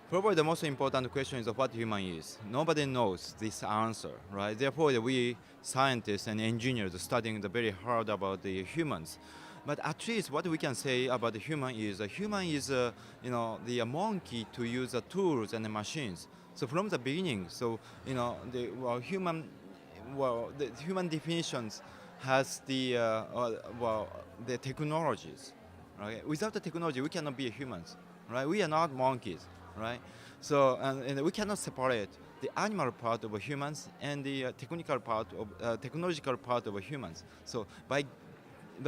Probably the most important question is what human is. Nobody knows this answer, right? Therefore, we scientists and engineers studying the very hard about the humans. But at least what we can say about the human is a human is, the monkey to use the tools and the machines. So from the beginning, the human definitions has the technologies, right? Without the technology, we cannot be humans, right? We are not monkeys, right? So and we cannot separate the animal part of humans and the technological part of humans. So by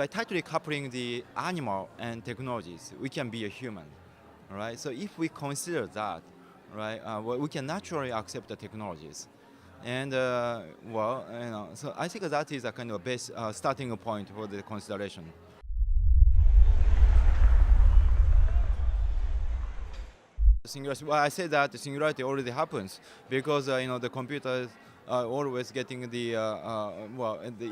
tightly coupling the animal and technologies, we can be a human, right? So if we consider that, right, we can naturally accept the technologies. And so I think that is a kind of base starting point for the consideration. Singularity. Well, I say that the singularity already happens because the computers are always getting the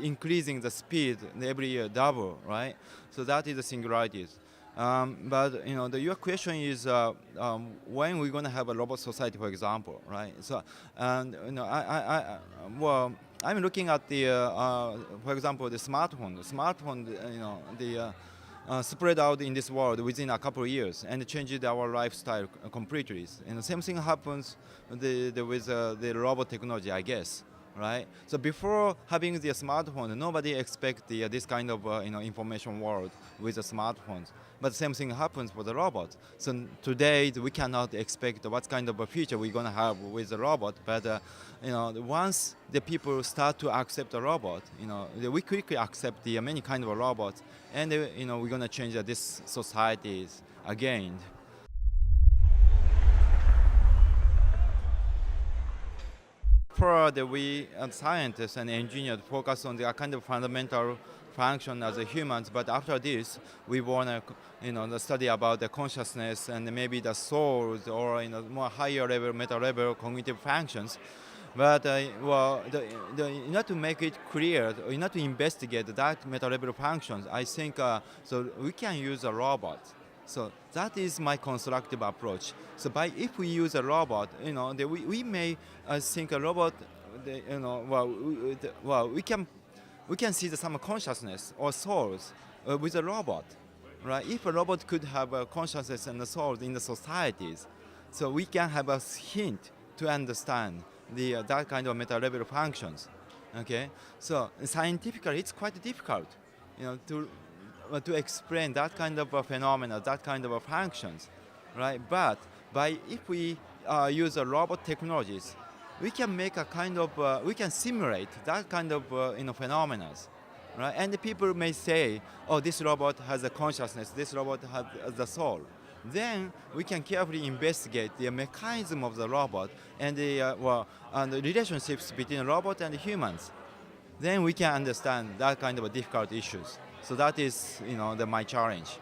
increasing the speed every year double, right? So that is the singularities. But your question is when we're going to have a robot society, for example, right? So and I'm looking at for example, the smartphone. The smartphone, spread out in this world within a couple of years and changed our lifestyle completely. And the same thing happens with the robot technology, I guess, right? So before having the smartphone, nobody expects this kind of information world with the smartphones. But the same thing happens for the robot. So today we cannot expect what kind of a future we're going to have with the robot. But once the people start to accept the robot, we quickly accept the many kind of robots, and we're going to change this societies again. For we scientists and engineers focus on the kind of fundamental function as a humans, but after this, we want to study about the consciousness and maybe the souls or more higher level, meta level cognitive functions. But in order to make it clear, in order to investigate that meta level functions, I think so we can use a robot. So that is my constructive approach. So if we use a robot, we may think a robot, we can see some consciousness or souls with a robot, right? If a robot could have a consciousness and a soul in the societies, so we can have a hint to understand that kind of meta-level functions. Okay, so scientifically it's quite difficult, to explain that kind of a phenomena, that kind of a functions, right? But if we use a robot technologies, we can make a kind of we can simulate that kind of phenomena, right? And the people may say, oh, this robot has a consciousness, this robot has the soul. Then we can carefully investigate the mechanism of the robot and the relationships between robot and humans. Then we can understand that kind of difficult issues. So that is my challenge.